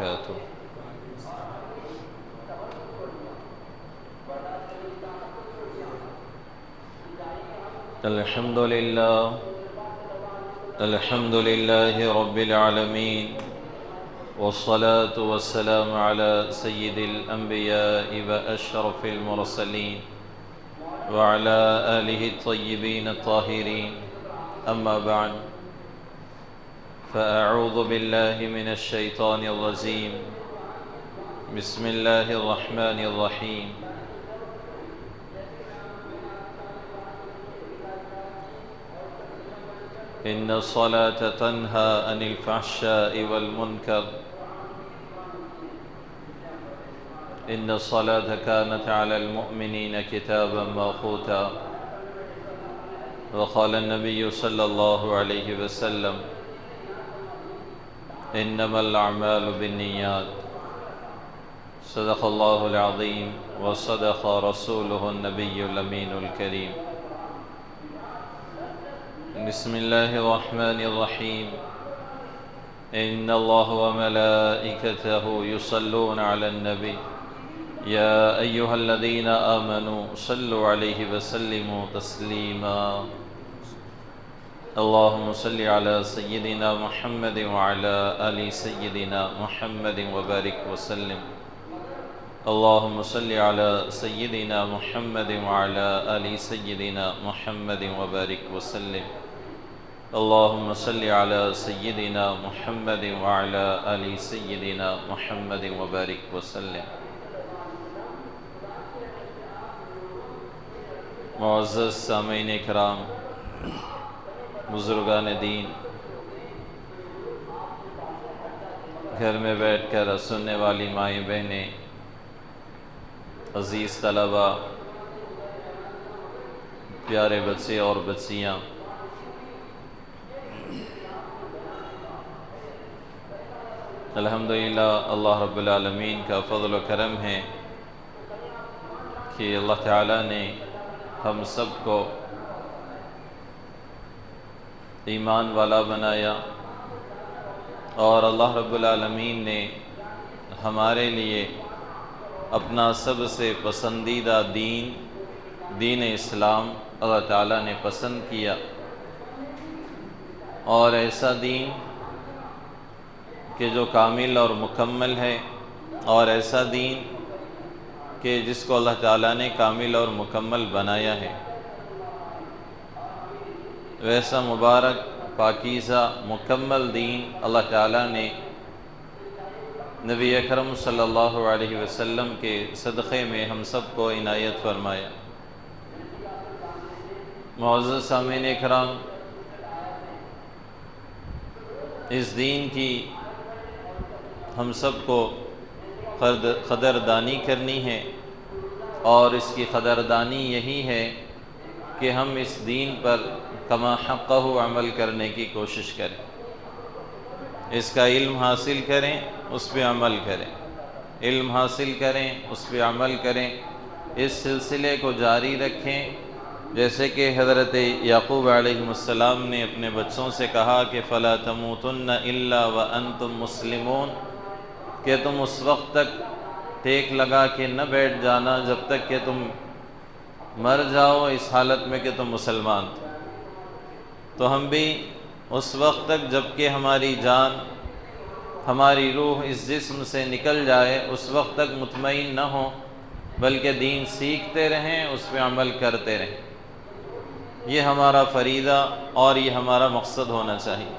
وبركاته. الحمد لله رب العالمين، والصلاة والسلام على سيد الأنبياء وأشرف المرسلين وعلى آله الطيبين الطاهرين. أما بعد، فأعوذ بالله من الشيطان الرجيم. بسم الله الرحمن الرحيم. إن الصلاة تنهى عن الفحشاء والمنكر. إن الصلاة كانت على المؤمنين كتابا موقوتا. وقال النبي صلى الله عليه وسلم: إنما الأعمال بالنيات. صدق الله العظيم وصدق رسوله النبي الأمين الكريم. بسم الله الرحمن الرحيم. إن الله وملائكته يصلون على النبي يا أيها الذين آمنوا صلوا عليه وسلموا تسليما. اللهم صل على سيدنا محمد وعلى آل سيدنا محمد وبارك وسلم. اللهم صل على سيدنا محمد وعلى آل سيدنا محمد وبارك وسلم. اللهم صل على سيدنا محمد وعلى آل سيدنا محمد وبارك وسلم. معزز سامعین کرام، بزرگان دین، گھر میں بیٹھ کر سننے والی مائیں بہنیں، عزیز طلباء، پیارے بچے اور بچیاں، الحمدللہ اللہ رب العالمین کا فضل و کرم ہے کہ اللہ تعالیٰ نے ہم سب کو ایمان والا بنایا، اور اللہ رب العالمین نے ہمارے لیے اپنا سب سے پسندیدہ دین اسلام اللہ تعالیٰ نے پسند کیا، اور ایسا دین کہ جو کامل اور مکمل ہے، اور ایسا دین کہ جس کو اللہ تعالیٰ نے کامل اور مکمل بنایا ہے. ویسا مبارک، پاکیزہ، مکمل دین اللہ تعالیٰ نے نبی اکرم صلی اللہ علیہ وسلم کے صدقے میں ہم سب کو عنایت فرمایا. معزز سامعین کرام، اس دین کی ہم سب کو قدردانی کرنی ہے، اور اس کی قدردانی یہی ہے کہ ہم اس دین پر کما حقہ عمل کرنے کی کوشش کریں، اس کا علم حاصل کریں، اس پہ عمل کریں، علم حاصل کریں، اس پہ عمل کریں، اس سلسلے کو جاری رکھیں. جیسے کہ حضرت یعقوب علیہ السلام نے اپنے بچوں سے کہا کہ فَلَا تَمُوتُنَّ إِلَّا وَأَنْتُمْ مُسْلِمُونَ، کہ تم اس وقت تک ٹیک لگا کے نہ بیٹھ جانا جب تک کہ تم مر جاؤ اس حالت میں کہ تم مسلمان تھے. تو ہم بھی اس وقت تک جب کہ ہماری جان، ہماری روح اس جسم سے نکل جائے، اس وقت تک مطمئن نہ ہوں، بلکہ دین سیکھتے رہیں، اس پہ عمل کرتے رہیں. یہ ہمارا فریضہ اور یہ ہمارا مقصد ہونا چاہیے.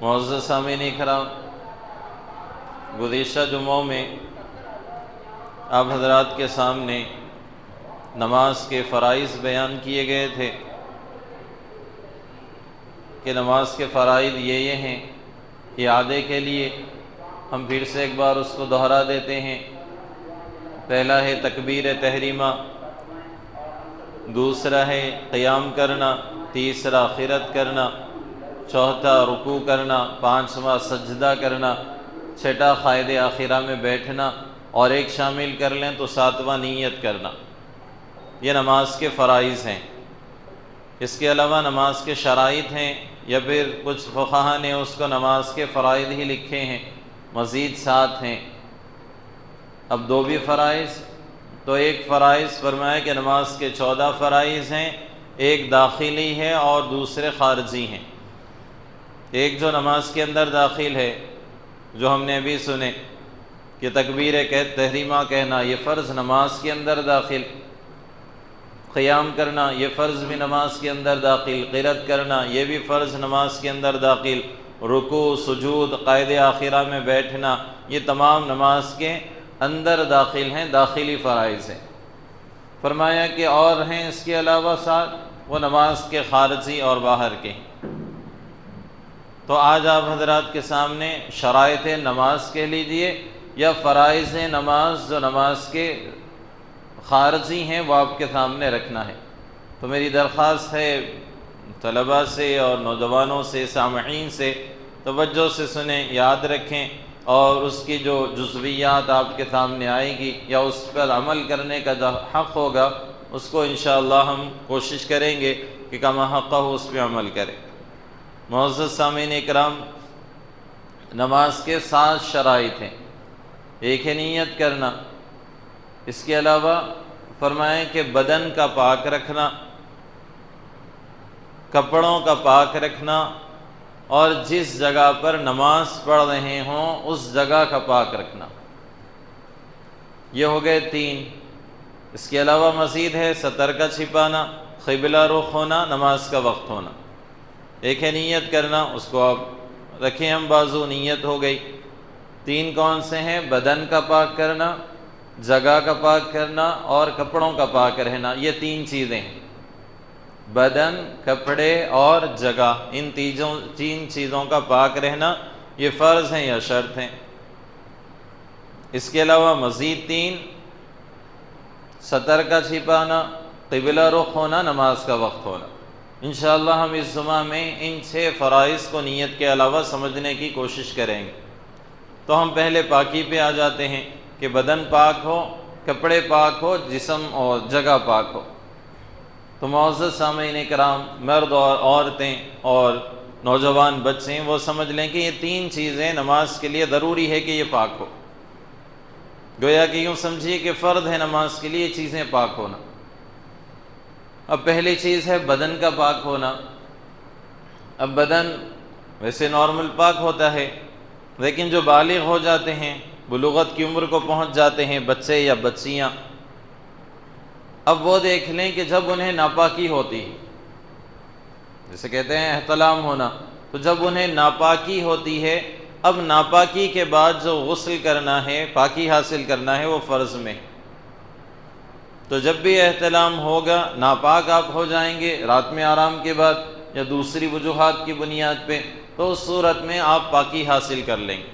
معزز سامعین کرام، گزشتہ جمعوں میں آپ حضرات کے سامنے نماز کے فرائض بیان کیے گئے تھے کہ نماز کے فرائض یہ ہیں. اعادے کے لیے ہم پھر سے ایک بار اس کو دہرا دیتے ہیں. پہلا ہے تکبیر تحریمہ، دوسرا ہے قیام کرنا، تیسرا قرات کرنا، چوتھا رکوع کرنا، پانچواں سجدہ کرنا، چھٹا قائد آخرہ میں بیٹھنا، اور ایک شامل کر لیں تو ساتواں نیت کرنا. یہ نماز کے فرائض ہیں. اس کے علاوہ نماز کے شرائط ہیں، یا پھر کچھ فقہا نے اس کو نماز کے فرائض ہی لکھے ہیں. مزید 7 ہیں۔ اب 2 بھی فرائض، تو ایک فرائض فرمایا کہ نماز کے 14 فرائض ہیں، ایک داخلی ہے اور دوسرے خارجی ہیں۔ ایک جو نماز کے اندر داخل ہے، جو ہم نے ابھی سنے کہ تکبیر تحریمہ کہنا، یہ فرض نماز کے اندر داخل، قیام کرنا یہ فرض بھی نماز کے اندر داخل، قرات کرنا یہ بھی فرض نماز کے اندر داخل، رکوع سجود قائد آخرہ میں بیٹھنا یہ تمام نماز کے اندر داخل ہیں، داخلی فرائض ہیں۔ فرمایا کہ اور ہیں اس کے علاوہ 7، وہ نماز کے خارجی اور باہر کے ہیں۔ تو آج آپ حضرات کے سامنے شرائط نماز کہہ لیجئے یا فرائض نماز جو نماز کے خارجی ہیں وہ آپ کے سامنے رکھنا ہے۔ تو میری درخواست ہے طلباء سے اور نوجوانوں سے، سامعین سے، توجہ سے سنیں، یاد رکھیں، اور اس کی جو جزویات آپ کے سامنے آئے گی یا اس پر عمل کرنے کا جو حق ہوگا اس کو انشاءاللہ ہم کوشش کریں گے کہ کما حق ہو اس پہ عمل کریں۔ معزز سامعین اکرام، نماز کے 7 شرائط ہیں۔ ایک ہے نیت کرنا، اس کے علاوہ فرمائیں کہ بدن کا پاک رکھنا، کپڑوں کا پاک رکھنا، اور جس جگہ پر نماز پڑھ رہے ہوں اس جگہ کا پاک رکھنا۔ یہ ہو گئے 3۔ اس کے علاوہ مزید ہے ستر کا چھپانا، قبلہ رخ ہونا، نماز کا وقت ہونا۔ ایک ہے نیت کرنا، اس کو آپ رکھیں ہم بازو، نیت ہو گئی۔ 3 کون سے ہیں؟ بدن کا پاک کرنا، جگہ کا پاک کرنا اور کپڑوں کا پاک رہنا۔ یہ 3 چیزیں ہیں، بدن، کپڑے اور جگہ، ان 3 چیزوں کا پاک رہنا یہ فرض ہیں یا شرط ہیں۔ اس کے علاوہ مزید 3، ستر کا چھپانا، قبلہ رخ ہونا، نماز کا وقت ہونا۔ انشاءاللہ ہم اس جمعہ میں ان 6 فرائض کو نیت کے علاوہ سمجھنے کی کوشش کریں گے۔ تو ہم پہلے پاکی پہ آ جاتے ہیں کہ بدن پاک ہو، کپڑے پاک ہو، جسم اور جگہ پاک ہو۔ تو معزز سامعین اکرام، مرد اور عورتیں اور نوجوان بچے وہ سمجھ لیں کہ یہ 3 چیزیں نماز کے لیے ضروری ہے کہ یہ پاک ہو۔ گویا کہ یوں سمجھیے کہ فرض ہے نماز کے لیے یہ چیزیں پاک ہونا۔ اب پہلی چیز ہے بدن کا پاک ہونا۔ اب بدن ویسے نارمل پاک ہوتا ہے، لیکن جو بالغ ہو جاتے ہیں، بلوغت کی عمر کو پہنچ جاتے ہیں بچے یا بچیاں، اب وہ دیکھ لیں کہ جب انہیں ناپاکی ہوتی ہے، جسے کہتے ہیں احتلام ہونا، تو جب انہیں ناپاکی ہوتی ہے، اب ناپاکی کے بعد جو غسل کرنا ہے، پاکی حاصل کرنا ہے، وہ فرض میں۔ تو جب بھی احتلام ہوگا، ناپاک آپ ہو جائیں گے رات میں آرام کے بعد یا دوسری وجوہات کی بنیاد پہ، تو اس صورت میں آپ پاکی حاصل کر لیں گے۔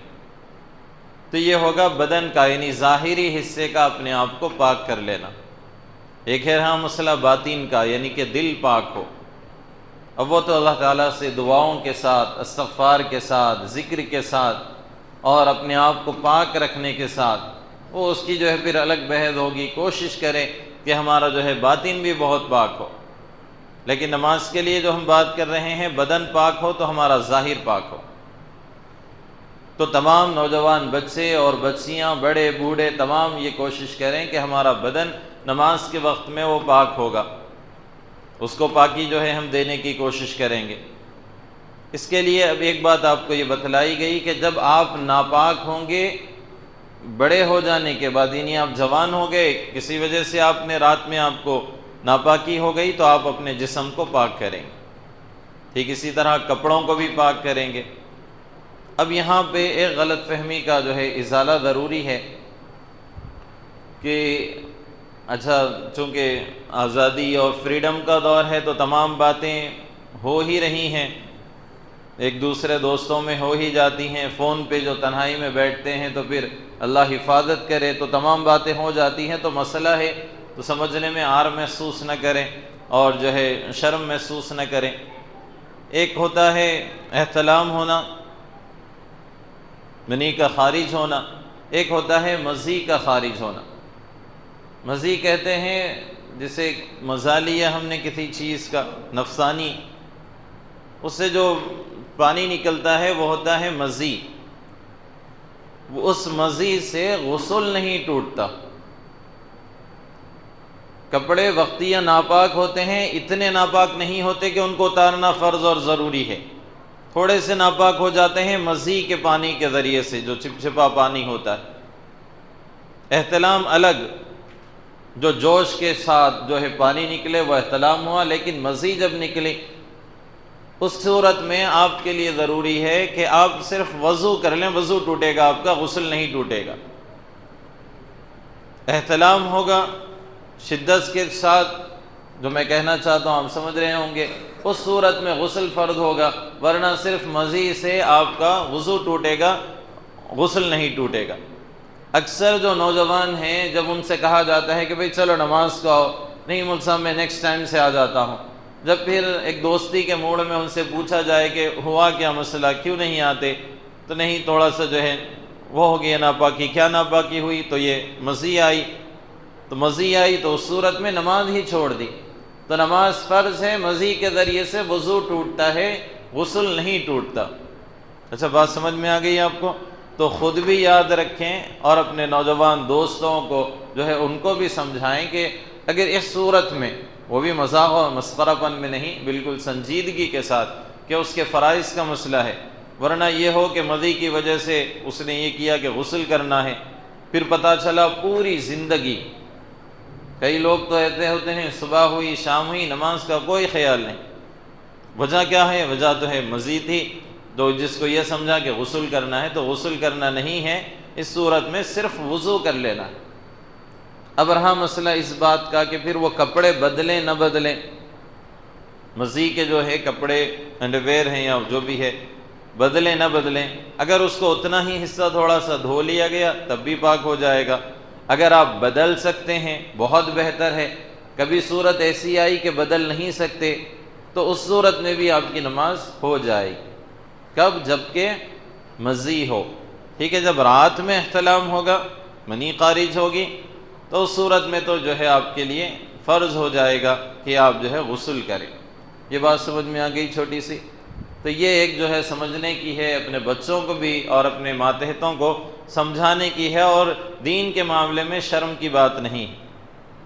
تو یہ ہوگا بدن کا، یعنی ظاہری حصے کا اپنے آپ کو پاک کر لینا۔ ایک ہے ہاں مسئلہ باطن کا، یعنی کہ دل پاک ہو۔ اب وہ تو اللہ تعالیٰ سے دعاؤں کے ساتھ، استغفار کے ساتھ، ذکر کے ساتھ اور اپنے آپ کو پاک رکھنے کے ساتھ، وہ اس کی جو ہے پھر الگ بحث ہوگی۔ کوشش کریں کہ ہمارا جو ہے باطن بھی بہت پاک ہو، لیکن نماز کے لیے جو ہم بات کر رہے ہیں بدن پاک ہو تو ہمارا ظاہر پاک ہو۔ تو تمام نوجوان بچے اور بچیاں، بڑے بوڑھے، تمام یہ کوشش کریں کہ ہمارا بدن نماز کے وقت میں وہ پاک ہوگا، اس کو پاکی جو ہے ہم دینے کی کوشش کریں گے۔ اس کے لیے اب ایک بات آپ کو یہ بتلائی گئی کہ جب آپ ناپاک ہوں گے بڑے ہو جانے کے بعد، یعنی آپ جوان ہو گئے، کسی وجہ سے آپ نے رات میں آپ کو ناپاکی ہو گئی، تو آپ اپنے جسم کو پاک کریں گے، ٹھیک اسی طرح کپڑوں کو بھی پاک کریں گے۔ اب یہاں پہ ایک غلط فہمی کا جو ہے ازالہ ضروری ہے کہ اچھا چونکہ آزادی اور فریڈم کا دور ہے تو تمام باتیں ہو ہی رہی ہیں، ایک دوسرے دوستوں میں ہو ہی جاتی ہیں، فون پہ جو تنہائی میں بیٹھتے ہیں تو پھر اللہ حفاظت کرے تو تمام باتیں ہو جاتی ہیں، تو مسئلہ ہے تو سمجھنے میں عار محسوس نہ کریں اور جو ہے شرم محسوس نہ کریں۔ ایک ہوتا ہے احتلام ہونا، منی کا خارج ہونا، ایک ہوتا ہے مزی کا خارج ہونا۔ مزی کہتے ہیں جسے مزہ لیا ہم نے کسی چیز کا نفسانی، اس سے جو پانی نکلتا ہے وہ ہوتا ہے مزی۔ اس مزی سے غسل نہیں ٹوٹتا۔ کپڑے وقتیہ ناپاک ہوتے ہیں، اتنے ناپاک نہیں ہوتے کہ ان کو اتارنا فرض اور ضروری ہے، تھوڑے سے ناپاک ہو جاتے ہیں مزی کے پانی کے ذریعے سے، جو چپچپا پانی ہوتا ہے۔ احتلام الگ، جو جوش کے ساتھ جو ہے پانی نکلے وہ احتلام ہوا، لیکن مزی جب نکلی اس صورت میں آپ کے لیے ضروری ہے کہ آپ صرف وضو کر لیں، وضو ٹوٹے گا آپ کا، غسل نہیں ٹوٹے گا۔ احتلام ہوگا شدت کے ساتھ، جو میں کہنا چاہتا ہوں آپ سمجھ رہے ہوں گے، اس صورت میں غسل فرض ہوگا، ورنہ صرف مزی سے آپ کا وضو ٹوٹے گا، غسل نہیں ٹوٹے گا۔ اکثر جو نوجوان ہیں جب ان سے کہا جاتا ہے کہ بھئی چلو نماز کو آؤ، نہیں مول صاحب میں نیکسٹ ٹائم سے آ جاتا ہوں، جب پھر ایک دوستی کے موڑ میں ان سے پوچھا جائے کہ ہوا کیا مسئلہ، کیوں نہیں آتے، تو نہیں تھوڑا سا جو ہے وہ ہو گیا ناپاکی۔ کیا ناپاکی ہوئی؟ تو یہ مزی آئی، تو مزی آئی تو اس صورت میں نماز ہی چھوڑ دی۔ تو نماز فرض ہے، مزی کے ذریعے سے وضو ٹوٹتا ہے، غسل نہیں ٹوٹتا۔ اچھا بات سمجھ میں آ گئی آپ کو؟ تو خود بھی یاد رکھیں اور اپنے نوجوان دوستوں کو جو ہے ان کو بھی سمجھائیں کہ اگر اس صورت میں، وہ بھی مذاق اور مسخرہ پن میں نہیں، بالکل سنجیدگی کے ساتھ کہ اس کے فرائض کا مسئلہ ہے، ورنہ یہ ہو کہ مزی کی وجہ سے اس نے یہ کیا کہ غسل کرنا ہے، پھر پتہ چلا پوری زندگی، کئی لوگ تو ایسے ہوتے ہیں صبح ہوئی شام ہوئی نماز کا کوئی خیال نہیں، وجہ کیا ہے؟ وجہ تو ہے مزی تھی، تو جس کو یہ سمجھا کہ غسل کرنا ہے، تو غسل کرنا نہیں ہے، اس صورت میں صرف وضو کر لینا ہے۔ اب رہا مسئلہ اس بات کا کہ پھر وہ کپڑے بدلیں نہ بدلیں، مزی کے جو ہے کپڑے انڈر ویئر ہیں یا جو بھی ہے، بدلیں نہ بدلیں، اگر اس کو اتنا ہی حصہ تھوڑا سا دھو لیا گیا تب بھی پاک ہو جائے گا، اگر آپ بدل سکتے ہیں بہت بہتر ہے، کبھی صورت ایسی آئی کہ بدل نہیں سکتے تو اس صورت میں بھی آپ کی نماز ہو جائے گی۔ کب؟ جبکہ مزی ہو، ٹھیک ہے، جب رات میں احتلام ہوگا، منی خارج ہوگی، تو اس صورت میں تو جو ہے آپ کے لیے فرض ہو جائے گا کہ آپ جو ہے غسل کریں۔ یہ بات سمجھ میں آ گئی چھوٹی سی؟ تو یہ ایک جو ہے سمجھنے کی ہے، اپنے بچوں کو بھی اور اپنے ماتحتوں کو سمجھانے کی ہے، اور دین کے معاملے میں شرم کی بات نہیں،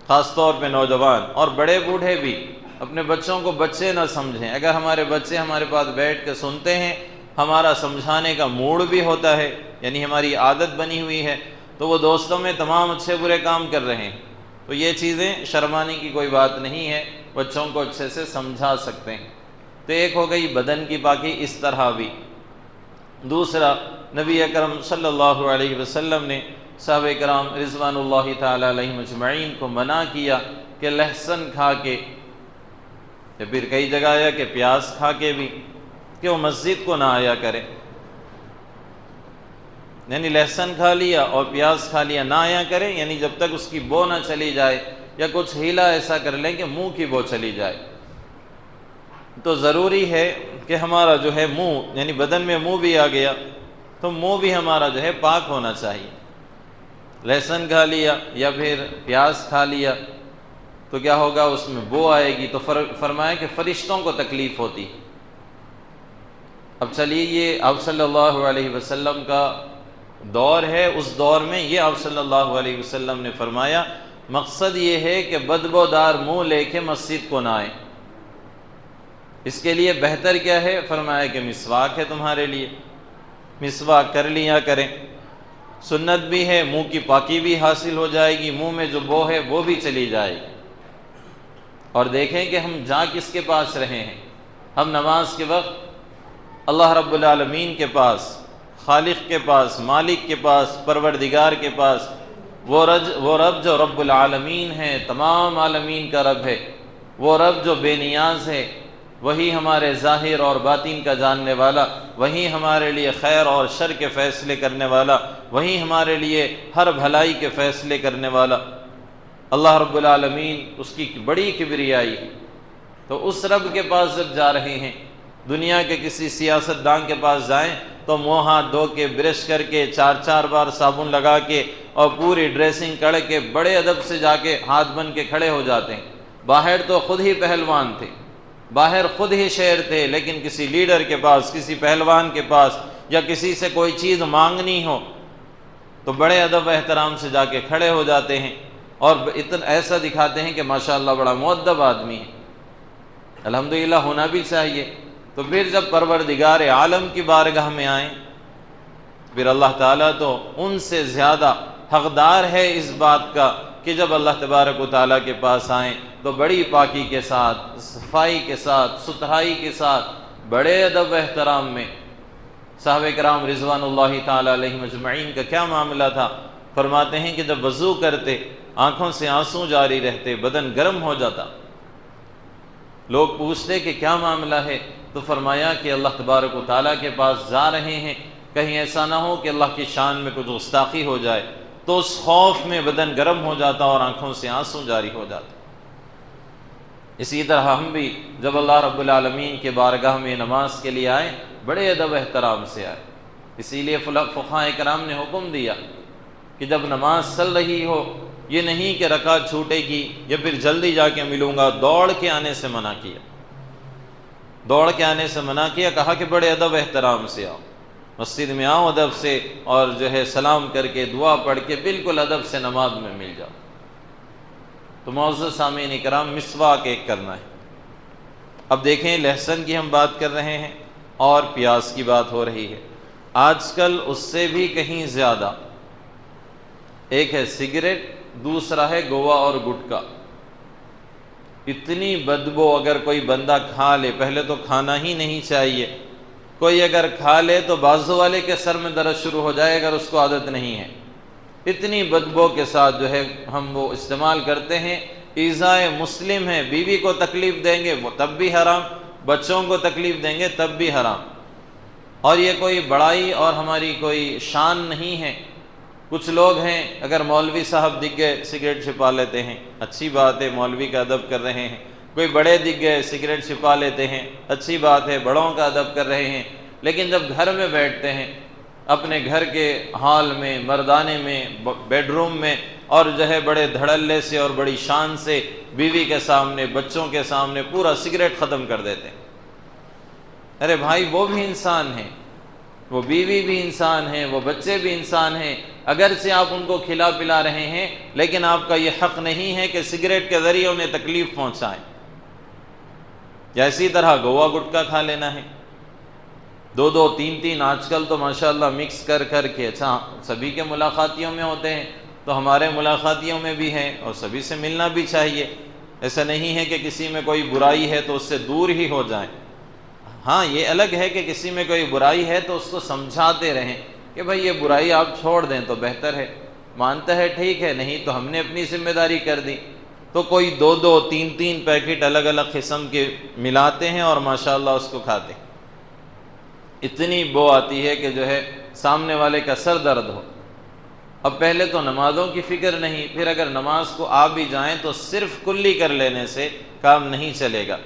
خاص طور پہ نوجوان اور بڑے بوڑھے بھی اپنے بچوں کو بچے نہ سمجھیں۔ اگر ہمارے بچے ہمارے پاس بیٹھ کے سنتے ہیں، ہمارا سمجھانے کا موڈ بھی ہوتا ہے، یعنی ہماری عادت بنی ہوئی ہے، تو وہ دوستوں میں تمام اچھے برے کام کر رہے ہیں، تو یہ چیزیں شرمانے کی کوئی بات نہیں ہے، بچوں کو اچھے سے سمجھا سکتے ہیں۔ تو ایک ہو گئی بدن کی پاکی، اس طرح بھی دوسرا، نبی اکرم صلی اللہ علیہ وسلم نے صحابہ کرام رضوان اللہ تعالی علیہم اجمعین کو منع کیا کہ لہسن کھا کے، یا پھر کئی جگہ آیا کہ پیاز کھا کے بھی، کہ وہ مسجد کو نہ آیا کرے، یعنی لہسن کھا لیا اور پیاز کھا لیا نہ آیا کرے، یعنی جب تک اس کی بو نہ چلی جائے، یا کچھ ہیلا ایسا کر لیں کہ منہ کی بو چلی جائے۔ تو ضروری ہے کہ ہمارا جو ہے منہ، یعنی بدن میں منہ بھی آ گیا تو منہ بھی ہمارا جو ہے پاک ہونا چاہیے۔ لہسن کھا لیا یا پھر پیاز کھا لیا تو کیا ہوگا؟ اس میں بو آئے گی، تو فرمایا کہ فرشتوں کو تکلیف ہوتی۔ اب چلیے، یہ آپ صلی اللہ علیہ وسلم کا دور ہے، اس دور میں یہ آپ صلی اللہ علیہ وسلم نے فرمایا، مقصد یہ ہے کہ بدبودار منہ لے کے مسجد کو نہ آئیں۔ اس کے لیے بہتر کیا ہے؟ فرمایا کہ مسواک ہے تمہارے لیے، مسواک کر لیا کریں، سنت بھی ہے، منہ کی پاکی بھی حاصل ہو جائے گی، منہ میں جو بو ہے وہ بھی چلی جائے گی۔ اور دیکھیں کہ ہم جا کس کے پاس رہے ہیں، ہم نماز کے وقت اللہ رب العالمین کے پاس، خالق کے پاس، مالک کے پاس، پروردگار کے پاس، وہ رب جو رب العالمین ہے، تمام عالمین کا رب ہے، وہ رب جو بے نیاز ہے، وہی ہمارے ظاہر اور باطن کا جاننے والا، وہی ہمارے لیے خیر اور شر کے فیصلے کرنے والا، وہی ہمارے لیے ہر بھلائی کے فیصلے کرنے والا اللہ رب العالمین، اس کی بڑی کبریائی۔ تو اس رب کے پاس جب جا رہے ہیں، دنیا کے کسی سیاست دان کے پاس جائیں تو منہ ہاتھ دھو کے، برش کر کے، 4 بار صابن لگا کے اور پوری ڈریسنگ کر کے بڑے ادب سے جا کے ہاتھ بن کے کھڑے ہو جاتے ہیں۔ باہر تو خود ہی پہلوان تھے، باہر خود ہی شیر تھے، لیکن کسی لیڈر کے پاس، کسی پہلوان کے پاس، یا کسی سے کوئی چیز مانگنی ہو تو بڑے ادب و احترام سے جا کے کھڑے ہو جاتے ہیں اور اتنا ایسا دکھاتے ہیں کہ ماشاءاللہ بڑا مؤدب آدمی ہے، الحمدللہ ہونا بھی چاہیے۔ تو پھر جب پروردگار عالم کی بارگاہ میں آئیں، پھر اللہ تعالیٰ تو ان سے زیادہ حقدار ہے اس بات کا کہ جب اللہ تبارک و تعالیٰ کے پاس آئیں تو بڑی پاکی کے ساتھ، صفائی کے ساتھ، ستھرائی کے ساتھ، بڑے ادب و احترام میں۔ صحابہ کرام رضوان اللہ تعالیٰ علیہم اجمعین کا کیا معاملہ تھا؟ فرماتے ہیں کہ جب وضو کرتے آنکھوں سے آنسو جاری رہتے، بدن گرم ہو جاتا، لوگ پوچھتے کہ کیا معاملہ ہے؟ تو فرمایا کہ اللہ تبارک و تعالیٰ کے پاس جا رہے ہیں، کہیں ایسا نہ ہو کہ اللہ کی شان میں کچھ گستاخی ہو جائے، تو اس خوف میں بدن گرم ہو جاتا اور آنکھوں سے آنسو جاری ہو جاتا۔ اسی طرح ہم بھی جب اللہ رب العالمین کے بارگاہ میں نماز کے لیے آئیں، بڑے ادب احترام سے آئے۔ اسی لیے فقہاء کرام نے حکم دیا کہ جب نماز چل رہی ہو، یہ نہیں کہ رکعت چھوٹے گی یا پھر جلدی جا کے ملوں گا، دوڑ کے آنے سے منع کیا، دوڑ کے آنے سے منع کیا، کہا کہ بڑے ادب احترام سے آؤ، مسجد میں آؤ ادب سے، اور جو ہے سلام کر کے دعا پڑھ کے بالکل ادب سے نماز میں مل جاؤ۔ تو معزز سامعین کرام، مسواک ایک کرنا ہے۔ اب دیکھیں، لہسن کی ہم بات کر رہے ہیں اور پیاز کی بات ہو رہی ہے۔ آج کل اس سے بھی کہیں زیادہ، ایک ہے سگریٹ، دوسرا ہے گوا اور گٹکا۔ اتنی بدبو، اگر کوئی بندہ کھا لے، پہلے تو کھانا ہی نہیں چاہیے، کوئی اگر کھا لے تو بازو والے کے سر میں درد شروع ہو جائے اگر اس کو عادت نہیں ہے۔ اتنی بدبو کے ساتھ جو ہے ہم وہ استعمال کرتے ہیں، ایذائے مسلم ہے، بیوی کو تکلیف دیں گے وہ تب بھی حرام، بچوں کو تکلیف دیں گے تب بھی حرام۔ اور یہ کوئی بڑائی اور ہماری کوئی شان نہیں ہے۔ کچھ لوگ ہیں، اگر مولوی صاحب دکھ گئے سگریٹ چھپا لیتے ہیں، اچھی بات ہے، مولوی کا ادب کر رہے ہیں۔ کوئی بڑے دکھ گئے سگریٹ چھپا لیتے ہیں، اچھی بات ہے، بڑوں کا ادب کر رہے ہیں۔ لیکن جب گھر میں بیٹھتے ہیں، اپنے گھر کے ہال میں، مردانے میں، بیڈ روم میں، اور جو ہے بڑے دھڑلے سے اور بڑی شان سے بیوی کے سامنے، بچوں کے سامنے پورا سگریٹ ختم کر دیتے ہیں۔ ارے بھائی، وہ بھی انسان ہیں، وہ بیوی بھی انسان ہیں، وہ بچے بھی انسان ہیں، اگرچہ آپ ان کو کھلا پلا رہے ہیں، لیکن آپ کا یہ حق نہیں ہے کہ سگریٹ کے ذریعے انہیں تکلیف پہنچائیں۔ یا اسی طرح گوا گٹکا کھا لینا ہے، دو دو تین تین، آج کل تو ماشاءاللہ مکس کر کر کے، اچھا سبھی کے ملاقاتیوں میں ہوتے ہیں تو ہمارے ملاقاتیوں میں بھی ہیں، اور سبھی سے ملنا بھی چاہیے۔ ایسا نہیں ہے کہ کسی میں کوئی برائی ہے تو اس سے دور ہی ہو جائیں۔ ہاں، یہ الگ ہے کہ کسی میں کوئی برائی ہے تو اس کو سمجھاتے رہیں کہ بھائی یہ برائی آپ چھوڑ دیں تو بہتر ہے، مانتا ہے ٹھیک ہے، نہیں تو ہم نے اپنی ذمہ داری کر دی۔ تو کوئی دو دو تین تین پیکٹ الگ الگ قسم کے ملاتے ہیں اور ماشاءاللہ اس کو کھاتے ہیں۔ اتنی بو آتی ہے کہ جو ہے سامنے والے کا سر درد ہو۔ اب پہلے تو نمازوں کی فکر نہیں، پھر اگر نماز کو آ بھی جائیں تو صرف کلی کر لینے سے کام نہیں چلے گا۔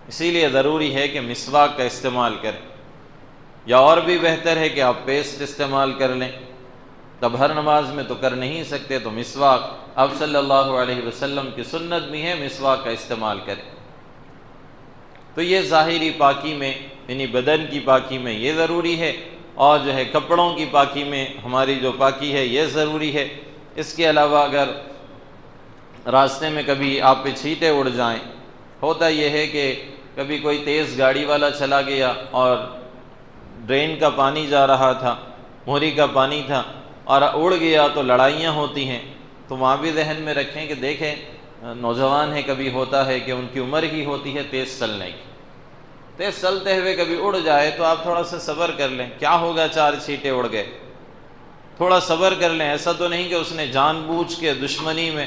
اسی لیے ضروری ہے کہ مسواک کا استعمال کریں، یا اور بھی بہتر ہے کہ آپ پیسٹ استعمال کر لیں۔ تب ہر نماز میں تو کر نہیں سکتے تو مسواک، آپ صلی اللہ علیہ وسلم کی سنت بھی ہے، مسواک کا استعمال کریں۔ تو یہ ظاہری پاکی میں، یعنی بدن کی پاکی میں یہ ضروری ہے، اور جو ہے کپڑوں کی پاکی میں ہماری جو پاکی ہے یہ ضروری ہے۔ اس کے علاوہ اگر راستے میں کبھی آپ پہ چھینٹے اڑ جائیں، ہوتا یہ ہے کہ کبھی کوئی تیز گاڑی والا چلا گیا اور ڈرین کا پانی جا رہا تھا، موری کا پانی تھا، اور اڑ گیا تو لڑائیاں ہوتی ہیں۔ تو وہاں بھی ذہن میں رکھیں کہ دیکھیں نوجوان ہے، کبھی ہوتا ہے کہ ان کی عمر ہی ہوتی ہے تیز چلنے کی، تیز چلتے ہوئے کبھی اڑ جائے تو آپ تھوڑا سا صبر کر لیں، کیا ہوگا، 4 چھینٹے اڑ گئے، تھوڑا صبر کر لیں۔ ایسا تو نہیں کہ اس نے جان بوجھ کے دشمنی میں،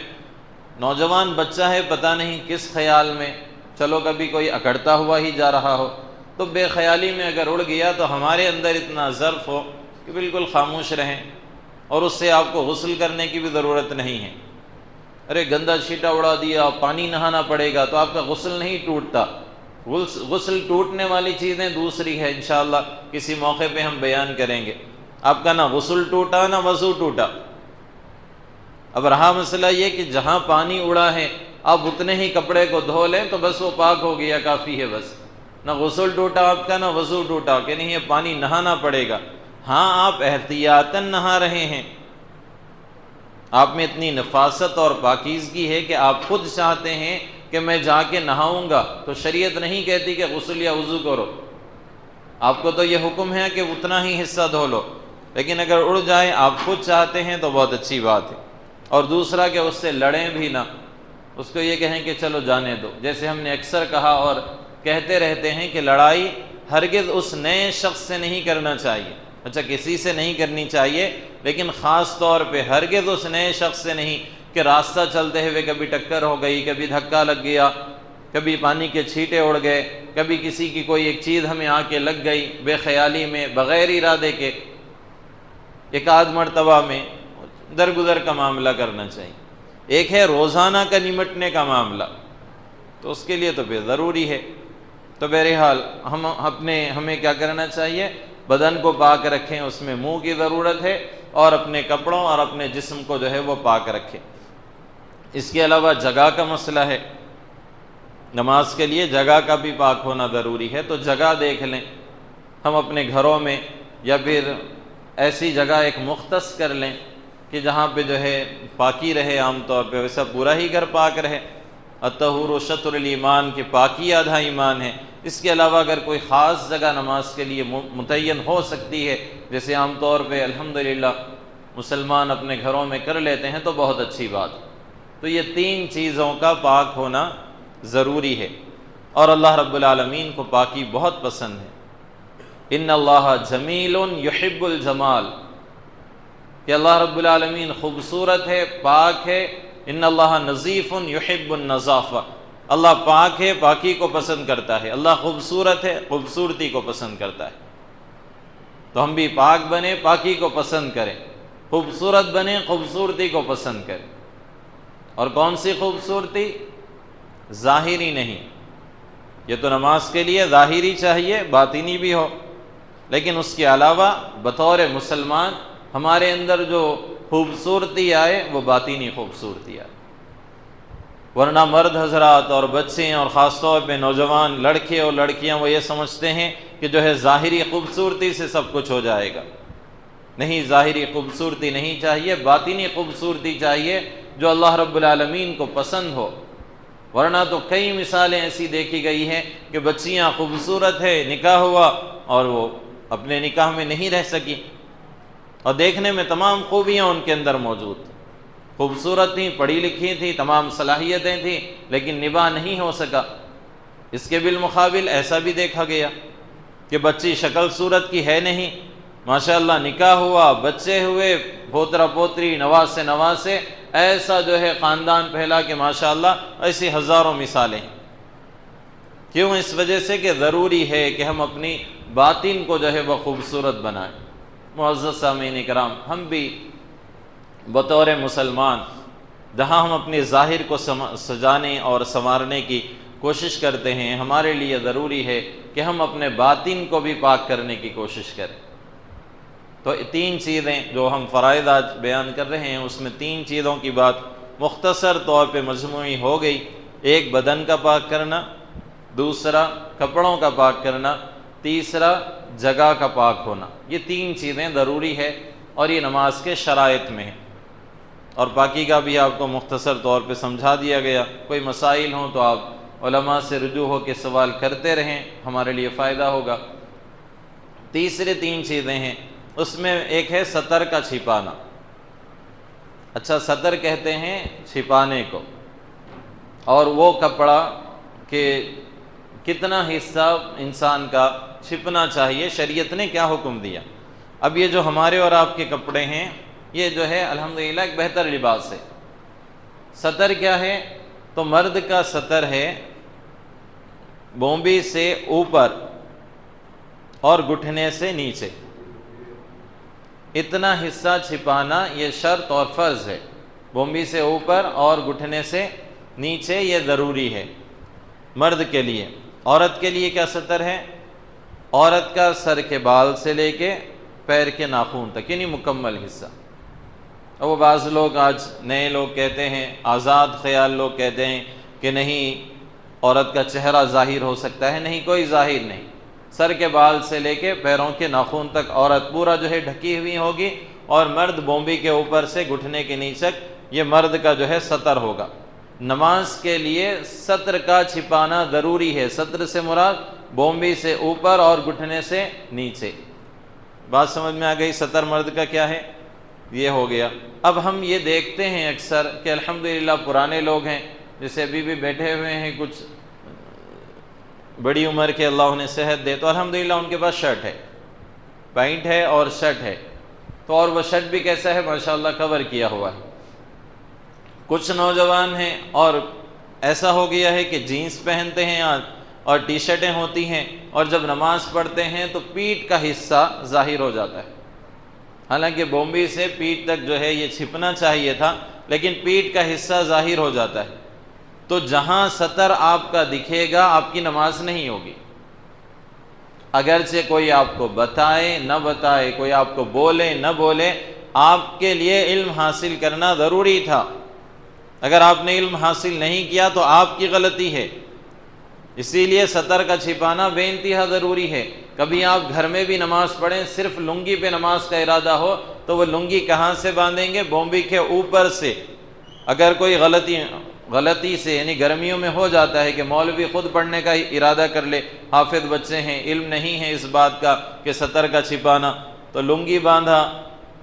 نوجوان بچہ ہے، پتہ نہیں کس خیال میں، چلو کبھی کوئی اکڑتا ہوا ہی جا رہا ہو، تو بے خیالی میں اگر اڑ گیا تو ہمارے اندر اتنا ظرف ہو کہ بالکل خاموش رہیں، اور اس سے آپ کو غسل کرنے کی بھی ضرورت نہیں ہے۔ ارے گندا چھینٹا اڑا دیا، پانی نہانا پڑے گا، تو آپ کا غسل نہیں ٹوٹتا۔ غسل ٹوٹنے والی چیزیں دوسری ہے، انشاءاللہ کسی موقع پہ ہم بیان کریں گے۔ آپ کا نہ غسل ٹوٹا نہ وضو ٹوٹا۔ اب رہا مسئلہ یہ کہ جہاں پانی اڑا ہے آپ اتنے ہی کپڑے کو دھو لیں تو بس وہ پاک ہو گیا، کافی ہے بس، نہ غسل ٹوٹا آپ کا نہ وضو ٹوٹا کہ نہیں یہ پانی نہانا پڑے گا۔ ہاں، آپ احتیاطاً نہا رہے ہیں، آپ میں اتنی نفاست اور پاکیزگی ہے کہ آپ خود چاہتے ہیں کہ میں جا کے نہاؤں گا، تو شریعت نہیں کہتی کہ غسل یا وضو کرو، آپ کو تو یہ حکم ہے کہ اتنا ہی حصہ دھو لو، لیکن اگر اڑ جائے آپ خود چاہتے ہیں تو بہت اچھی بات ہے۔ اور دوسرا کہ اس سے لڑیں بھی نہ، اس کو یہ کہیں کہ چلو جانے دو، جیسے ہم نے اکثر کہا اور کہتے رہتے ہیں کہ لڑائی ہرگز اس نئے شخص سے نہیں کرنا چاہیے، اچھا کسی سے نہیں کرنی چاہیے، لیکن خاص طور پہ ہرگز اس نئے شخص سے نہیں کہ راستہ چلتے ہوئے کبھی ٹکر ہو گئی، کبھی دھکا لگ گیا، کبھی پانی کے چھینٹے اڑ گئے، کبھی کسی کی کوئی ایک چیز ہمیں آ کے لگ گئی بے خیالی میں، بغیر ارادے کے، ایک آدھ مرتبہ میں درگزر کا معاملہ کرنا چاہیے۔ ایک ہے روزانہ کا نمٹنے کا معاملہ، تو اس کے لیے تو بے ضروری ہے۔ تو بہرحال ہمیں کیا کرنا چاہیے؟ بدن کو پاک رکھیں، اس میں منہ کی ضرورت ہے، اور اپنے کپڑوں اور اپنے جسم کو جو ہے وہ پاک رکھیں۔ اس کے علاوہ جگہ کا مسئلہ ہے، نماز کے لیے جگہ کا بھی پاک ہونا ضروری ہے، تو جگہ دیکھ لیں، ہم اپنے گھروں میں یا پھر ایسی جگہ ایک مختص کر لیں کہ جہاں پہ جو ہے پاکی رہے، عام طور پہ ویسا پورا ہی گھر پاک رہے۔ الطہور شطر الایمان، کہ پاکی آدھا ایمان ہے۔ اس کے علاوہ اگر کوئی خاص جگہ نماز کے لیے متعین ہو سکتی ہے، جیسے عام طور پہ الحمدللہ مسلمان اپنے گھروں میں کر لیتے ہیں، تو بہت اچھی بات۔ تو یہ تین چیزوں کا پاک ہونا ضروری ہے، اور اللہ رب العالمین کو پاکی بہت پسند ہے۔ ان اللہ جمیل یحب الجمال، کہ اللہ رب العالمین خوبصورت ہے، پاک ہے۔ ان اللہ نظیف یحب النظافہ، اللہ پاک ہے، پاکی کو پسند کرتا ہے۔ اللہ خوبصورت ہے، خوبصورتی کو پسند کرتا ہے۔ تو ہم بھی پاک بنیں، پاکی کو پسند کریں، خوبصورت بنیں، خوبصورتی کو پسند کریں۔ اور کون سی خوبصورتی؟ ظاہری نہیں، یہ تو نماز کے لیے ظاہری چاہیے، باطنی بھی ہو، لیکن اس کے علاوہ بطور مسلمان ہمارے اندر جو خوبصورتی آئے وہ باطنی خوبصورتی آئے۔ ورنہ مرد حضرات اور بچے اور خاص طور پہ نوجوان لڑکے اور لڑکیاں وہ یہ سمجھتے ہیں کہ جو ہے ظاہری خوبصورتی سے سب کچھ ہو جائے گا۔ نہیں، ظاہری خوبصورتی نہیں چاہیے، باطنی خوبصورتی چاہیے جو اللہ رب العالمین کو پسند ہو۔ ورنہ تو کئی مثالیں ایسی دیکھی گئی ہیں کہ بچیاں خوبصورت ہے، نکاح ہوا اور وہ اپنے نکاح میں نہیں رہ سکی، اور دیکھنے میں تمام خوبیاں ان کے اندر موجود تھیں، خوبصورت تھیں، پڑھی لکھی تھیں، تمام صلاحیتیں تھیں، لیکن نباہ نہیں ہو سکا۔ اس کے بالمقابل ایسا بھی دیکھا گیا کہ بچی شکل صورت کی ہے نہیں، ماشاءاللہ نکاح ہوا، بچے ہوئے، پوترا پوتری، نواسے نواسے، ایسا جو ہے خاندان پھیلا کہ ماشاءاللہ ایسی ہزاروں مثالیں۔ کیوں؟ اس وجہ سے کہ ضروری ہے کہ ہم اپنی باطن کو جو ہے وہ خوبصورت بنائیں۔ معزز سامعین کرام، ہم بھی بطور مسلمان جہاں ہم اپنے ظاہر کو سجانے اور سنوارنے کی کوشش کرتے ہیں، ہمارے لیے ضروری ہے کہ ہم اپنے باطن کو بھی پاک کرنے کی کوشش کریں۔ تو تین چیزیں جو ہم فرائض آج بیان کر رہے ہیں، اس میں تین چیزوں کی بات مختصر طور پہ مجموعی ہو گئی۔ ایک بدن کا پاک کرنا، دوسرا کپڑوں کا پاک کرنا، تیسرا جگہ کا پاک ہونا۔ یہ تین چیزیں ضروری ہے، اور یہ نماز کے شرائط میں ہیں۔ اور پاکی کا بھی آپ کو مختصر طور پہ سمجھا دیا گیا۔ کوئی مسائل ہوں تو آپ علماء سے رجوع ہو کے سوال کرتے رہیں، ہمارے لیے فائدہ ہوگا۔ تیسرے تین چیزیں ہیں، اس میں ایک ہے سطر کا چھپانا۔ اچھا، سطر کہتے ہیں چھپانے کو، اور وہ کپڑا کہ کتنا حصہ انسان کا چھپنا چاہیے، شریعت نے کیا حکم دیا۔ اب یہ جو ہمارے اور آپ کے کپڑے ہیں، یہ جو ہے الحمدللہ ایک بہتر لباس ہے۔ سطر کیا ہے؟ تو مرد کا سطر ہے بونبی سے اوپر اور گھٹنے سے نیچے، اتنا حصہ چھپانا یہ شرط اور فرض ہے۔ بونبی سے اوپر اور گھٹنے سے نیچے یہ ضروری ہے مرد کے لیے۔ عورت کے لیے کیا سطر ہے؟ عورت کا سر کے بال سے لے کے پیر کے ناخن تک، یعنی مکمل حصہ۔ اور وہ بعض لوگ آج نئے لوگ کہتے ہیں، آزاد خیال لوگ کہتے ہیں کہ نہیں، عورت کا چہرہ ظاہر ہو سکتا ہے۔ نہیں، کوئی ظاہر نہیں، سر کے بال سے لے کے پیروں کے ناخن تک عورت پورا جو ہے ڈھکی ہوئی ہوگی، اور مرد بومبی کے اوپر سے گھٹنے کے نیچے، یہ مرد کا جو ہے سطر ہوگا۔ نماز کے لیے سطر کا چھپانا ضروری ہے۔ سطر سے مراد بومبی سے اوپر اور گھٹنے سے نیچے۔ بات سمجھ میں آ گئی؟ سطر مرد کا کیا ہے؟ یہ ہو گیا۔ اب ہم یہ دیکھتے ہیں اکثر کہ الحمدللہ پرانے لوگ ہیں، جیسے ابھی بھی بیٹھے ہوئے ہیں کچھ بڑی عمر کے، اللہ انہیں صحت دے، تو الحمدللہ ان کے پاس شرٹ ہے، پینٹ ہے اور شرٹ ہے، تو اور وہ شرٹ بھی کیسا ہے؟ ماشاءاللہ کور کیا ہوا ہے۔ کچھ نوجوان ہیں اور ایسا ہو گیا ہے کہ جینس پہنتے ہیں اور ٹی شرٹیں ہوتی ہیں، اور جب نماز پڑھتے ہیں تو پیٹھ کا حصہ ظاہر ہو جاتا ہے۔ حالانکہ بومبی سے پیٹھ تک جو ہے یہ چھپنا چاہیے تھا، لیکن پیٹھ کا حصہ ظاہر ہو جاتا ہے۔ تو جہاں سطر آپ کا دکھے گا آپ کی نماز نہیں ہوگی، اگرچہ کوئی آپ کو بتائے نہ بتائے، کوئی آپ کو بولے نہ بولے، آپ کے لیے علم حاصل کرنا ضروری تھا۔ اگر آپ نے علم حاصل نہیں کیا تو آپ کی غلطی ہے۔ اسی لیے سطر کا چھپانا بے انتہا ضروری ہے۔ کبھی آپ گھر میں بھی نماز پڑھیں، صرف لنگی پہ نماز کا ارادہ ہو تو وہ لنگی کہاں سے باندھیں گے؟ بومبی کے اوپر سے۔ اگر کوئی غلطی سے، یعنی گرمیوں میں ہو جاتا ہے کہ مولوی خود پڑھنے کا ارادہ کر لے، حافظ بچے ہیں، علم نہیں ہے اس بات کا کہ سطر کا چھپانا، تو لنگی باندھا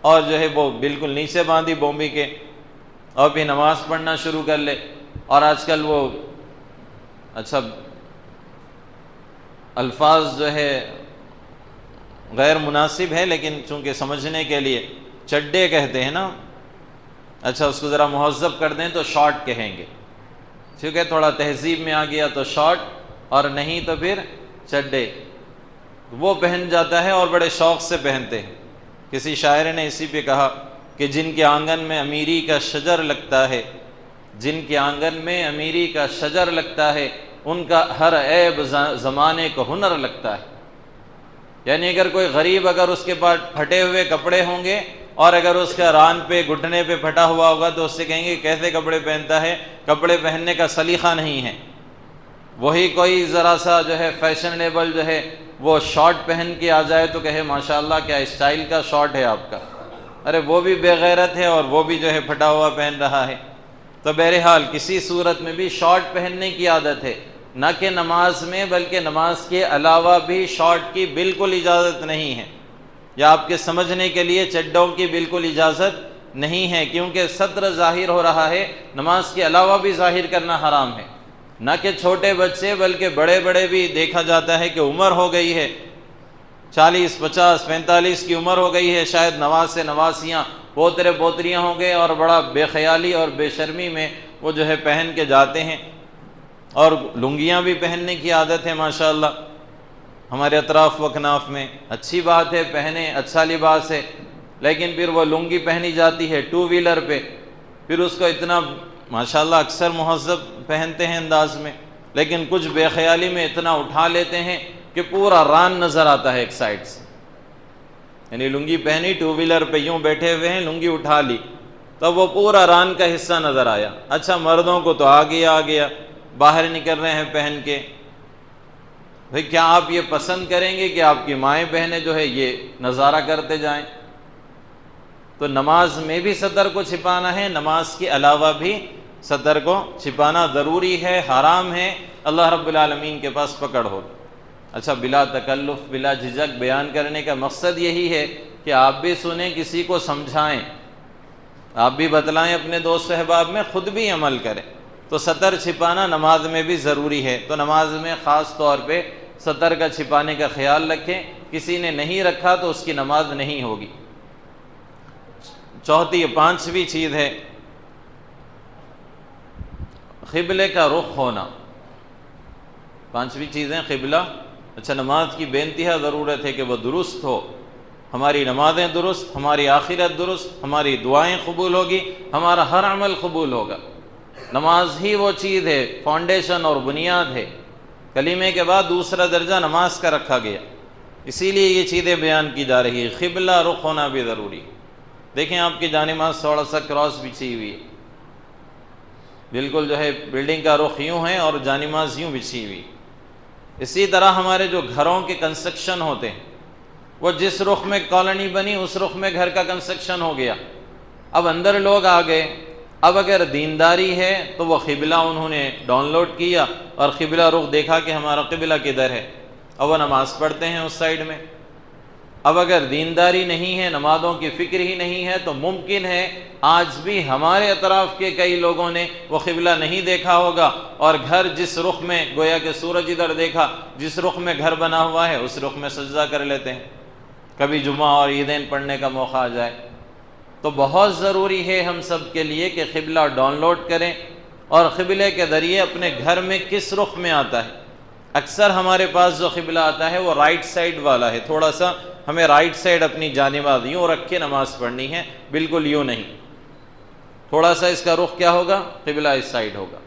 اور جو ہے وہ بالکل نیچے باندھی بومبی کے، اور بھی نماز پڑھنا شروع کر لے۔ اور آج کل وہ اچھا الفاظ جو ہے غیر مناسب ہے، لیکن چونکہ سمجھنے کے لیے چڈے کہتے ہیں نا، اچھا اس کو ذرا مہذب کر دیں تو شارٹ کہیں گے، کیونکہ تھوڑا تہذیب میں آ گیا تو شارٹ، اور نہیں تو پھر چڈے، وہ پہن جاتا ہے اور بڑے شوق سے پہنتے ہیں۔ کسی شاعر نے اسی پہ کہا کہ جن کے آنگن میں امیری کا شجر لگتا ہے، جن کے آنگن میں امیری کا شجر لگتا ہے، ان کا ہر عیب زمانے کو ہنر لگتا ہے۔ یعنی اگر کوئی غریب، اگر اس کے پاس پھٹے ہوئے کپڑے ہوں گے اور اگر اس کا ران پہ گھٹنے پہ پھٹا ہوا ہوگا تو اس سے کہیں گے کیسے کپڑے پہنتا ہے، کپڑے پہننے کا سلیقہ نہیں ہے۔ وہی کوئی ذرا سا جو ہے فیشنیبل جو ہے وہ شارٹ پہن کے آ جائے تو کہے ماشاءاللہ کیا اسٹائل کا شارٹ ہے آپ کا، ارے وہ بھی بے غیرت ہے اور وہ بھی جو ہے پھٹا ہوا پہن رہا ہے۔ تو بہرحال کسی صورت میں بھی شارٹ پہننے کی عادت ہے، نہ کہ نماز میں، بلکہ نماز کے علاوہ بھی شارٹ کی بالکل اجازت نہیں ہے، یا آپ کے سمجھنے کے لیے چڈوں کی بالکل اجازت نہیں ہے، کیونکہ سطر ظاہر ہو رہا ہے، نماز کے علاوہ بھی ظاہر کرنا حرام ہے۔ نہ کہ چھوٹے بچے بلکہ بڑے بڑے بھی دیکھا جاتا ہے کہ عمر ہو گئی ہے، 40 50 45 کی عمر ہو گئی ہے، شاید نواسے نواسیاں پوترے پوتریاں ہوں گے، اور بڑا بے خیالی اور بے شرمی میں وہ جو ہے پہن کے جاتے ہیں، اور لنگیاں بھی پہننے کی عادت ہے ماشاءاللہ ہمارے اطراف و اکناف میں۔ اچھی بات ہے، پہنے، اچھا لباس ہے، لیکن پھر وہ لنگی پہنی جاتی ہے 2 ویلر پہ، پھر اس کو اتنا ماشاءاللہ اکثر مہذب پہنتے ہیں انداز میں، لیکن کچھ بے خیالی میں اتنا اٹھا لیتے ہیں کہ پورا ران نظر آتا ہے ایک سائڈ سے، یعنی لنگی پہنی 2 ویلر پہ یوں بیٹھے ہوئے ہیں، لنگی اٹھا لی تو وہ پورا ران کا حصہ نظر آیا۔ اچھا مردوں کو تو آ گیا باہر نکل رہے ہیں پہن کے، بھئی کیا آپ یہ پسند کریں گے کہ آپ کی مائیں بہنیں جو ہے یہ نظارہ کرتے جائیں؟ تو نماز میں بھی سطر کو چھپانا ہے، نماز کے علاوہ بھی سطر کو چھپانا ضروری ہے، حرام ہے، اللہ رب العالمین کے پاس پکڑ ہو۔ اچھا بلا تکلف، بلا جھجک بیان کرنے کا مقصد یہی ہے کہ آپ بھی سنیں، کسی کو سمجھائیں، آپ بھی بتلائیں اپنے دوست احباب میں، خود بھی عمل کریں۔ تو سطر چھپانا نماز میں بھی ضروری ہے، تو نماز میں خاص طور پہ سطر کا چھپانے کا خیال رکھیں، کسی نے نہیں رکھا تو اس کی نماز نہیں ہوگی۔ چوتھی 5ویں چیز ہے قبلے کا رخ ہونا۔ 5ویں چیز ہے قبلہ۔ اچھا نماز کی بے انتہا ضرورت ہے کہ وہ درست ہو، ہماری نمازیں درست، ہماری آخرت درست، ہماری دعائیں قبول ہوگی، ہمارا ہر عمل قبول ہوگا۔ نماز ہی وہ چیز ہے، فاؤنڈیشن اور بنیاد ہے، کلمے کے بعد دوسرا درجہ نماز کا رکھا گیا، اسی لیے یہ چیزیں بیان کی جا رہی ہے۔ قبلہ رخ ہونا بھی ضروری۔ دیکھیں آپ کی جانماز تھوڑا سا کراس بچھی ہوئی ہے، بالکل جو ہے بلڈنگ کا رخ یوں ہے اور جانماز یوں بچھی ہوئی۔ اسی طرح ہمارے جو گھروں کے کنسٹرکشن ہوتے ہیں، وہ جس رخ میں کالونی بنی اس رخ میں گھر کا کنسٹرکشن ہو گیا، اب اندر لوگ آ گئے، اب اگر دینداری ہے تو وہ قبلہ انہوں نے ڈاؤن لوڈ کیا اور قبلہ رخ دیکھا کہ ہمارا قبلہ کدھر ہے، اب وہ نماز پڑھتے ہیں اس سائیڈ میں۔ اب اگر دینداری نہیں ہے، نمازوں کی فکر ہی نہیں ہے، تو ممکن ہے آج بھی ہمارے اطراف کے کئی لوگوں نے وہ قبلہ نہیں دیکھا ہوگا، اور گھر جس رخ میں، گویا کہ سورج ادھر دیکھا، جس رخ میں گھر بنا ہوا ہے اس رخ میں سجدہ کر لیتے ہیں، کبھی جمعہ اور عیدین پڑھنے کا موقع آ جائے۔ تو بہت ضروری ہے ہم سب کے لیے کہ قبلہ ڈاؤن لوڈ کریں، اور قبلے کے ذریعے اپنے گھر میں کس رخ میں آتا ہے۔ اکثر ہمارے پاس جو قبلہ آتا ہے وہ رائٹ سائیڈ والا ہے، تھوڑا سا ہمیں رائٹ سائیڈ اپنی جانب یوں رکھ کے نماز پڑھنی ہے، بالکل یوں نہیں، تھوڑا سا اس کا رخ کیا ہوگا، قبلہ اس سائیڈ ہوگا۔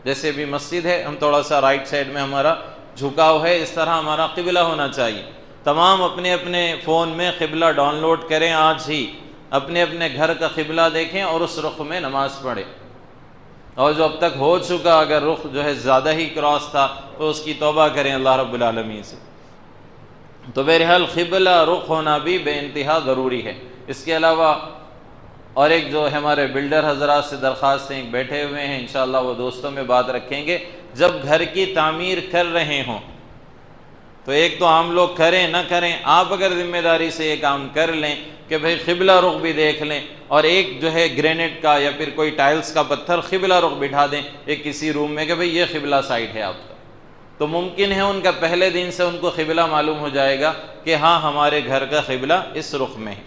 جیسے بھی مسجد ہے ہم تھوڑا سا رائٹ سائیڈ میں ہمارا جھکاؤ ہے، اس طرح ہمارا قبلہ ہونا چاہیے۔ تمام اپنے اپنے فون میں قبلہ ڈاؤن لوڈ کریں، آج ہی اپنے اپنے گھر کا قبلہ دیکھیں اور اس رخ میں نماز پڑھیں، اور جو اب تک ہو چکا اگر رخ جو ہے زیادہ ہی کراس تھا تو اس کی توبہ کریں اللہ رب العالمین سے۔ تو بہرحال قبلہ رخ ہونا بھی بے انتہا ضروری ہے۔ اس کے علاوہ اور ایک جو ہمارے بلڈر حضرات سے درخواست ہیں، بیٹھے ہوئے ہیں، انشاءاللہ وہ دوستوں میں بات رکھیں گے، جب گھر کی تعمیر کر رہے ہوں تو ایک تو عام لوگ کریں نہ کریں، آپ اگر ذمہ داری سے یہ کام کر لیں کہ بھئی قبلہ رخ بھی دیکھ لیں، اور ایک جو ہے گرینٹ کا یا پھر کوئی ٹائلز کا پتھر قبلہ رخ بٹھا دیں ایک کسی روم میں کہ بھئی یہ قبلہ سائڈ ہے آپ کا، تو ممکن ہے ان کا پہلے دن سے ان کو قبلہ معلوم ہو جائے گا کہ ہاں ہمارے گھر کا قبلہ اس رخ میں ہے۔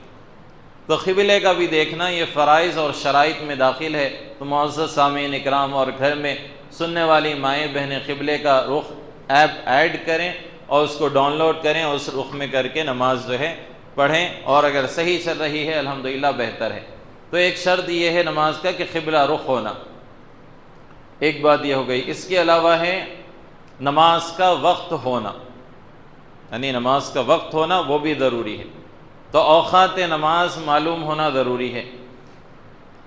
تو قبلے کا بھی دیکھنا یہ فرائض اور شرائط میں داخل ہے۔ تو معزز سامعین اکرام، اور گھر میں سننے والی مائیں بہنیں قبلے کا رخ ایپ ایڈ کریں اور اس کو ڈاؤن لوڈ کریں، اور اس رخ میں کر کے نماز جو ہے پڑھیں، اور اگر صحیح چل رہی ہے الحمدللہ بہتر ہے۔ تو ایک شرط یہ ہے نماز کا کہ قبلہ رخ ہونا، ایک بات یہ ہو گئی۔ اس کے علاوہ ہے نماز کا وقت ہونا، یعنی نماز کا وقت ہونا وہ بھی ضروری ہے۔ تو اوقات نماز معلوم ہونا ضروری ہے۔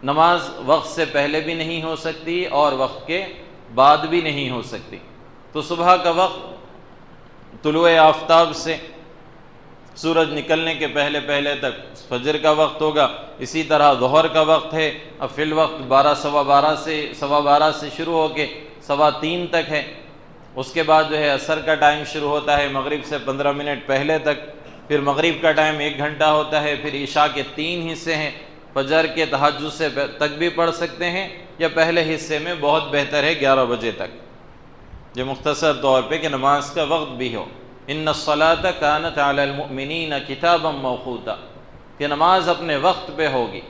نماز وقت سے پہلے بھی نہیں ہو سکتی اور وقت کے بعد بھی نہیں ہو سکتی۔ تو صبح کا وقت طلوع آفتاب سے سورج نکلنے کے پہلے پہلے تک فجر کا وقت ہوگا، اسی طرح ظہر کا وقت ہے، اب فی الوقت 12 سے شروع ہو کے 2:15 تک ہے۔ اس کے بعد جو ہے عصر کا ٹائم شروع ہوتا ہے مغرب سے 15 منٹ پہلے تک، پھر مغرب کا ٹائم 1 گھنٹہ ہوتا ہے، پھر عشاء کے 3 حصے ہیں، فجر کے تہجد سے تک بھی پڑھ سکتے ہیں، یا پہلے حصے میں بہت بہتر ہے 11 بجے تک۔ یہ مختصر طور پہ کہ نماز کا وقت بھی ہو۔ ان الصلاۃ کانت علی المؤمنین کتابا موقوتا، کہ نماز اپنے وقت پہ ہوگی،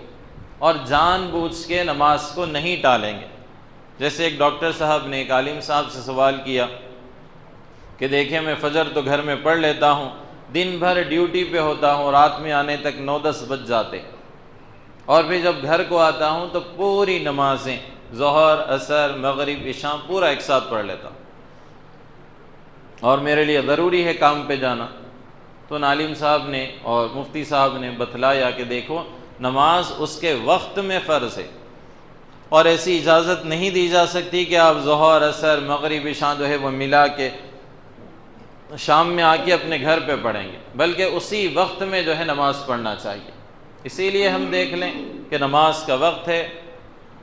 اور جان بوجھ کے نماز کو نہیں ٹالیں گے۔ جیسے ایک ڈاکٹر صاحب نے ایک عالم صاحب سے سوال کیا کہ دیکھیں میں فجر تو گھر میں پڑھ لیتا ہوں، دن بھر ڈیوٹی پہ ہوتا ہوں، رات میں آنے تک 9-10 بج جاتے، اور پھر جب گھر کو آتا ہوں تو پوری نمازیں ظہر، عصر، مغرب، عشاء پورا ایک ساتھ پڑھ لیتا ہوں، اور میرے لیے ضروری ہے کام پہ جانا۔ تو عالم صاحب نے اور مفتی صاحب نے بتلایا کہ دیکھو نماز اس کے وقت میں فرض ہے، اور ایسی اجازت نہیں دی جا سکتی کہ آپ ظہر، عصر، مغرب، عشاء جو ہے وہ ملا کے شام میں آ کے اپنے گھر پہ پڑھیں گے، بلکہ اسی وقت میں جو ہے نماز پڑھنا چاہیے۔ اسی لیے ہم دیکھ لیں کہ نماز کا وقت ہے،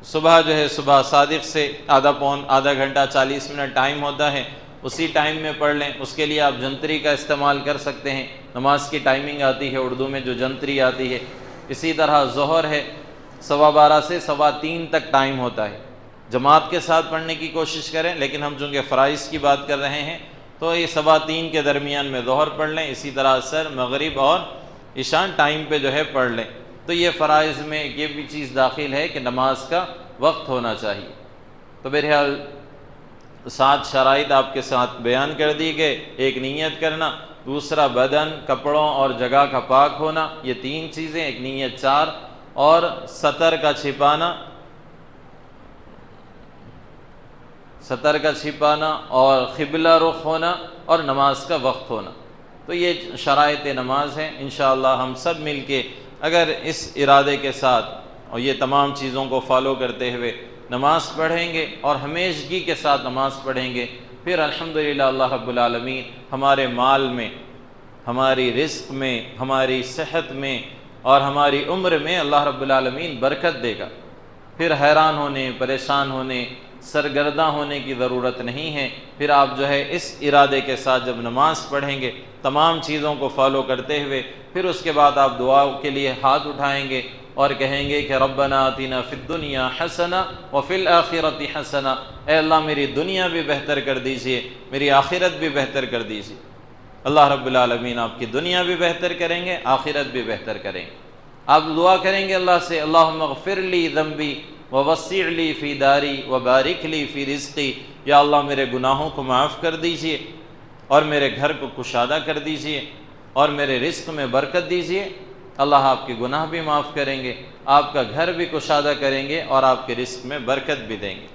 صبح جو ہے صبح صادق سے آدھا گھنٹہ 40 منٹ ٹائم ہوتا ہے، اسی ٹائم میں پڑھ لیں۔ اس کے لیے آپ جنتری کا استعمال کر سکتے ہیں، نماز کی ٹائمنگ آتی ہے اردو میں جو جنتری آتی ہے۔ اسی طرح ظہر ہے 12:15 سے 3:15 تک ٹائم ہوتا ہے، جماعت کے ساتھ پڑھنے کی کوشش کریں، لیکن ہم چونکہ فرائض کی بات کر رہے ہیں تو یہ 3:15 کے درمیان میں ظہر پڑھ لیں، اسی طرح عصر، مغرب اور عشاء ٹائم پہ جو ہے پڑھ لیں۔ تو یہ فرائض میں یہ بھی چیز داخل ہے کہ نماز کا وقت ہونا چاہیے۔ تو بہرحال 7 شرائط آپ کے ساتھ بیان کر دی گئے، ایک نیت کرنا، دوسرا بدن، کپڑوں اور جگہ کا پاک ہونا، یہ 3 چیزیں، ایک نیت 4، اور سطر کا چھپانا اور قبلہ رخ ہونا اور نماز کا وقت ہونا۔ تو یہ شرائط نماز ہیں۔ انشاءاللہ ہم سب مل کے اگر اس ارادے کے ساتھ اور یہ تمام چیزوں کو فالو کرتے ہوئے نماز پڑھیں گے اور ہمیشگی کے ساتھ نماز پڑھیں گے، پھر الحمدللہ اللہ رب العالمین ہمارے مال میں، ہماری رزق میں، ہماری صحت میں اور ہماری عمر میں اللہ رب العالمین برکت دے گا۔ پھر حیران ہونے، پریشان ہونے، سرگرداں ہونے کی ضرورت نہیں ہے۔ پھر آپ جو ہے اس ارادے کے ساتھ جب نماز پڑھیں گے تمام چیزوں کو فالو کرتے ہوئے، پھر اس کے بعد آپ دعا کے لیے ہاتھ اٹھائیں گے اور کہیں گے کہ ربنا آتنا فی الدنیا حسنہ وفی الآخرۃ حسنہ، اے اللہ میری دنیا بھی بہتر کر دیجئے، میری آخرت بھی بہتر کر دیجئے۔ اللہ رب العالمین آپ کی دنیا بھی بہتر کریں گے، آخرت بھی بہتر کریں گے۔ آپ دعا کریں گے اللہ سے، اللہم اغفر لی ذنبی ووسع لی فی داری وبارک لی فی رزقی، یا اللہ میرے گناہوں کو معاف کر دیجئے اور میرے گھر کو کشادہ کر دیجئے اور میرے رزق میں برکت دیجئے۔ اللہ آپ کے گناہ بھی معاف کریں گے، آپ کا گھر بھی کشادہ کریں گے اور آپ کے رزق میں برکت بھی دیں گے۔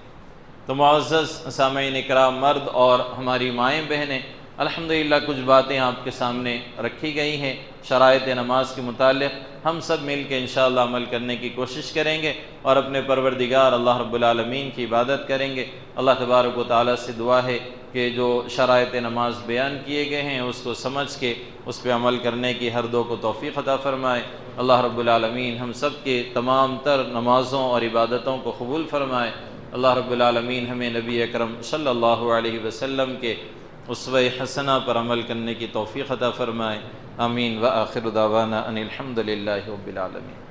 تو معزز سامعین اکرام، مرد اور ہماری مائیں بہنیں، الحمدللہ کچھ باتیں آپ کے سامنے رکھی گئی ہیں شرائط نماز کے متعلق۔ ہم سب مل کے انشاءاللہ عمل کرنے کی کوشش کریں گے اور اپنے پروردگار اللہ رب العالمین کی عبادت کریں گے۔ اللہ تبارک و تعالیٰ سے دعا ہے کہ جو شرائط نماز بیان کیے گئے ہیں اس کو سمجھ کے اس پہ عمل کرنے کی ہر دو کو توفیق عطا فرمائے۔ اللہ رب العالمین ہم سب کے تمام تر نمازوں اور عبادتوں کو قبول فرمائے۔ اللہ رب العالمین ہمیں نبی اکرم صلی اللہ علیہ وسلم کے اسوہ حسنہ پر عمل کرنے کی توفیق عطا فرمائے۔ آمین۔ وآخر دعوانا ان الحمد للہ رب العالمین۔